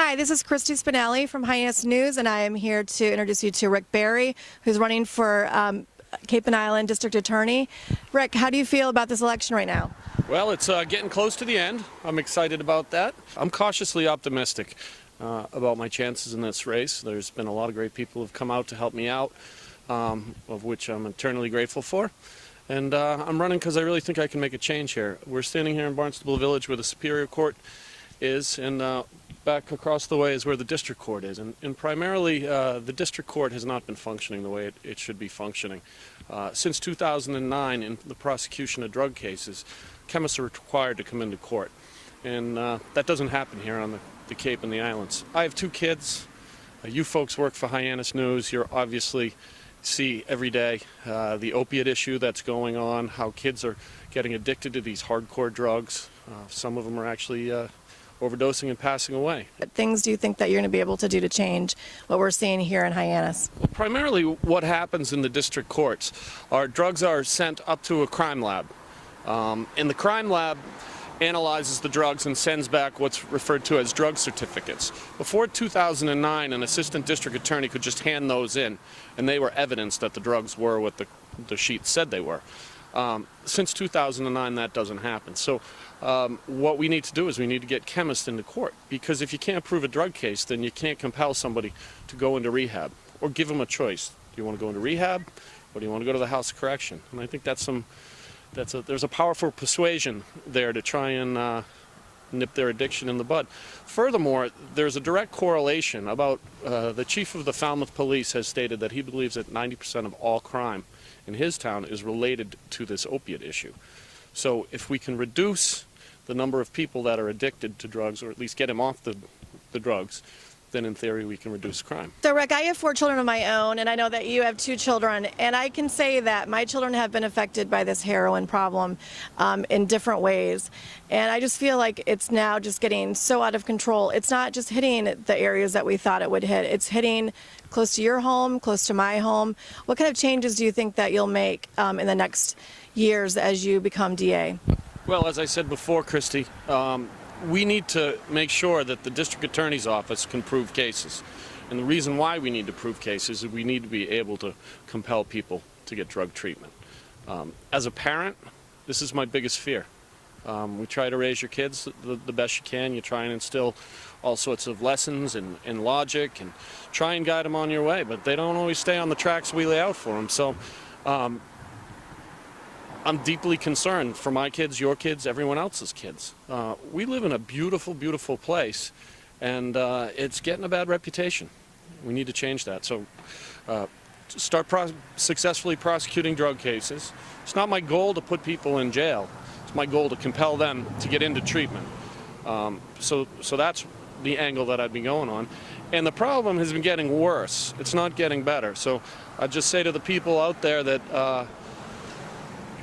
Hi, this is Christy Spinelli from Hyannis News, and I am here to introduce you to Rick Barry, who's running for Cape and Island District Attorney. Rick, how do you feel about this election right now? Well, it's getting close to the end. I'm excited about that. I'm cautiously optimistic about my chances in this race. There's been a lot of great people who've come out to help me out, of which I'm eternally grateful for. And I'm running because I really think I can make a change here. We're standing here in Barnstable Village where the Superior Court is, and back across the way is where the District Court is. And primarily, the District Court has not been functioning the way it should be functioning. Since 2009, in the prosecution of drug cases, chemists are required to come into court. And that doesn't happen here on the Cape and the Islands. I have two kids. You folks work for Hyannis News. You're obviously see every day the opiate issue that's going on, how kids are getting addicted to these hardcore drugs. Some of them are actually overdosing and passing away. What things do you think that you're going to be able to do to change what we're seeing here in Hyannis? Well, primarily what happens in the district courts are drugs are sent up to a crime lab. And the crime lab analyzes the drugs and sends back what's referred to as drug certificates. Before 2009, an assistant district attorney could just hand those in, and they were evidence that the drugs were what the sheet said they were. Since 2009, that doesn't happen. So what we need to do is we need to get chemists into court, because if you can't prove a drug case, then you can't compel somebody to go into rehab or give them a choice. Do you want to go into rehab, or do you want to go to the house of correction? And I think there's a powerful persuasion there to try and nip their addiction in the bud. Furthermore, there's a direct correlation about the chief of the Falmouth Police has stated that he believes that 90% of all crime in his town is related to this opiate issue. So if we can reduce the number of people that are addicted to drugs, or at least get them off the drugs, then in theory we can reduce crime. So Rick, I have 4 children of my own, and I know that you have 2 children, and I can say that my children have been affected by this heroin problem in different ways. And I just feel like it's now just getting so out of control. It's not just hitting the areas that we thought it would hit. It's hitting close to your home, close to my home. What kind of changes do you think that you'll make in the next years as you become DA? Well, as I said before, Christy, we need to make sure that the district attorney's office can prove cases. And the reason why we need to prove cases is we need to be able to compel people to get drug treatment. As a parent, this is my biggest fear. We try to raise your kids the best you can. You try and instill all sorts of lessons and logic and try and guide them on your way, but they don't always stay on the tracks we lay out for them. So I'm deeply concerned for my kids, your kids, everyone else's kids. We live in a beautiful, beautiful place, and it's getting a bad reputation. We need to change that. So start successfully prosecuting drug cases. It's not my goal to put people in jail. It's my goal to compel them to get into treatment. So that's the angle that I'd be going on. And the problem has been getting worse. It's not getting better. So I'd just say to the people out there that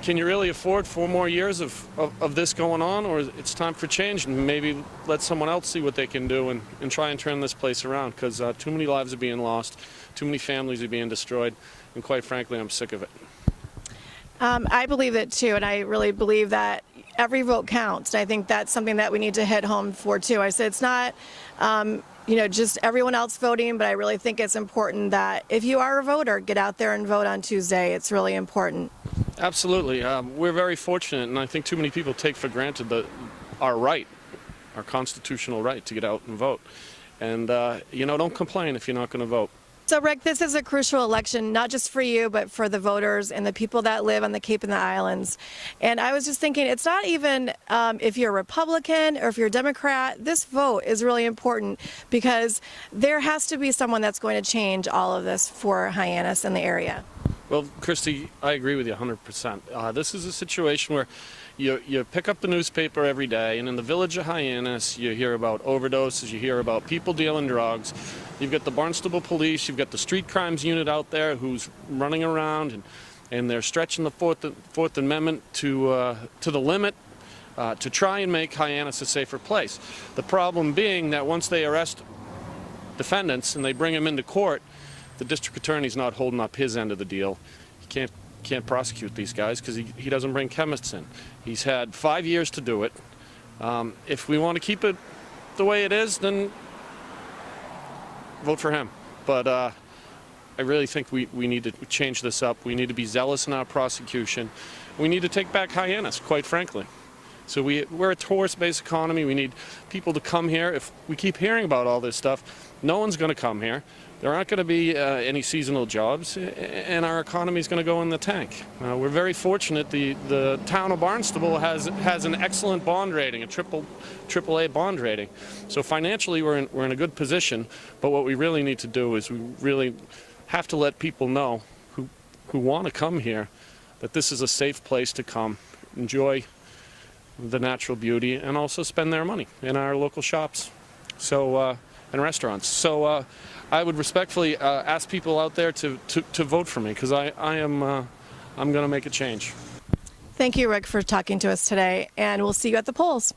can you really afford 4 more years of this going on, or it's time for change, and maybe let someone else see what they can do and try and turn this place around, because too many lives are being lost, too many families are being destroyed, and quite frankly, I'm sick of it. I believe it too, and I really believe that every vote counts. And I think that's something that we need to hit home for too. I said it's not just everyone else voting, but I really think it's important that if you are a voter, get out there and vote on Tuesday. It's really important. Absolutely. We're very fortunate, and I think too many people take for granted our right, our constitutional right to get out and vote. And, don't complain if you're not going to vote. So, Rick, this is a crucial election, not just for you, but for the voters and the people that live on the Cape and the Islands. And I was just thinking, it's not even if you're a Republican or if you're a Democrat, this vote is really important, because there has to be someone that's going to change all of this for Hyannis and the area. Well, Christy, I agree with you 100%. This is a situation where you pick up the newspaper every day, and in the village of Hyannis, you hear about overdoses, you hear about people dealing drugs. You've got the Barnstable Police, you've got the street crimes unit out there who's running around, and they're stretching the Fourth Amendment to the limit to try and make Hyannis a safer place. The problem being that once they arrest defendants and they bring them into court, the district attorney's not holding up his end of the deal. He can't prosecute these guys because he doesn't bring chemists in. He's had 5 years to do it. If we want to keep it the way it is, then vote for him. But I really think we need to change this up. We need to be zealous in our prosecution. We need to take back Hyannis, quite frankly. So we're a tourist-based economy. We need people to come here. If we keep hearing about all this stuff, no one's going to come here. There aren't going to be any seasonal jobs, and our economy is going to go in the tank. We're very fortunate. The town of Barnstable has an excellent bond rating, a AAA bond rating. So financially, we're in a good position. But what we really need to do is we really have to let people know who want to come here that this is a safe place to come, enjoy the natural beauty, and also spend their money in our local shops and restaurants. So I would respectfully ask people out there to vote for me, because I'm going to make a change. Thank you, Rick, for talking to us today, and we'll see you at the polls.